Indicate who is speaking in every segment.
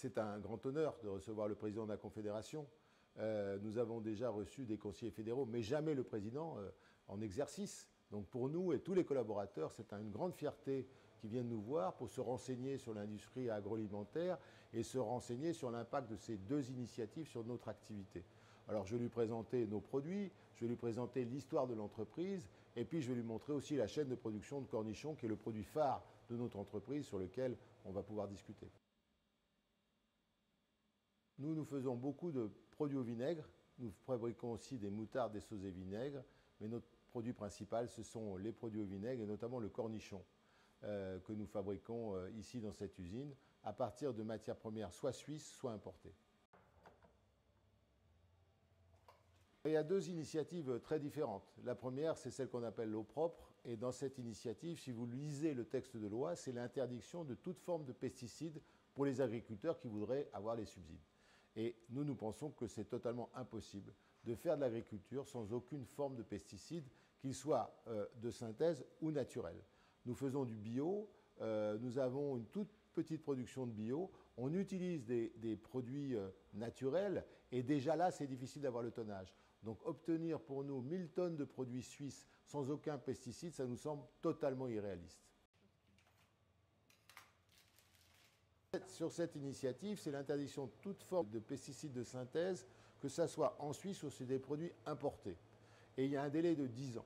Speaker 1: C'est un grand honneur de recevoir le président de la Confédération. Nous avons déjà reçu des conseillers fédéraux, mais jamais le président en exercice. Donc pour nous et tous les collaborateurs, c'est une grande fierté qui viennent nous voir pour se renseigner sur l'industrie agroalimentaire et se renseigner sur l'impact de ces deux initiatives sur notre activité. Alors je vais lui présenter nos produits, je vais lui présenter l'histoire de l'entreprise et puis je vais lui montrer aussi la chaîne de production de cornichons qui est le produit phare de notre entreprise sur lequel on va pouvoir discuter. Nous faisons beaucoup de produits au vinaigre, nous fabriquons aussi des moutardes, des sauces et vinaigres, mais notre produit principal, ce sont les produits au vinaigre et notamment le cornichon que nous fabriquons ici dans cette usine à partir de matières premières soit suisses, soit importées. Il y a deux initiatives très différentes. La première, c'est celle qu'on appelle l'eau propre. Et dans cette initiative, si vous lisez le texte de loi, c'est l'interdiction de toute forme de pesticides pour les agriculteurs qui voudraient avoir les subsides. Et nous pensons que c'est totalement impossible de faire de l'agriculture sans aucune forme de pesticide, qu'il soit de synthèse ou naturel. Nous faisons du bio, nous avons une toute petite production de bio, on utilise des produits naturels et déjà là c'est difficile d'avoir le tonnage. Donc obtenir pour nous 1000 tonnes de produits suisses sans aucun pesticide, ça nous semble totalement irréaliste. Sur cette initiative, c'est l'interdiction de toute forme de pesticides de synthèse, que ce soit en Suisse ou sur des produits importés. Et il y a un délai de 10 ans.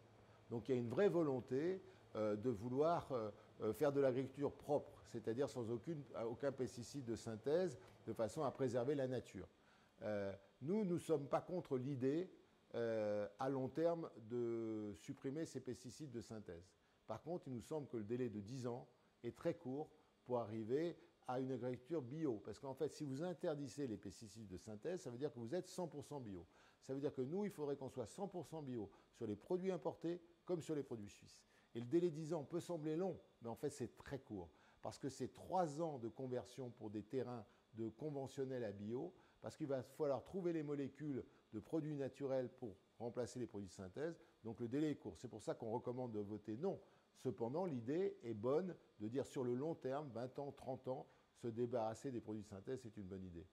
Speaker 1: Donc il y a une vraie volonté de vouloir faire de l'agriculture propre, c'est-à-dire sans aucun pesticide de synthèse, de façon à préserver la nature. Nous ne sommes pas contre l'idée, à long terme, de supprimer ces pesticides de synthèse. Par contre, il nous semble que le délai de 10 ans est très court pour arriver à une agriculture bio. Parce qu'en fait, si vous interdisez les pesticides de synthèse, ça veut dire que vous êtes 100% bio. Ça veut dire que nous, il faudrait qu'on soit 100% bio sur les produits importés comme sur les produits suisses. Et le délai de 10 ans peut sembler long, mais en fait, c'est très court. Parce que c'est 3 ans de conversion pour des terrains de conventionnel à bio, parce qu'il va falloir trouver les molécules de produits naturels pour remplacer les produits de synthèse. Donc le délai est court. C'est pour ça qu'on recommande de voter non. Cependant, l'idée est bonne de dire sur le long terme, 20 ans, 30 ans, se débarrasser des produits de synthèse, c'est une bonne idée.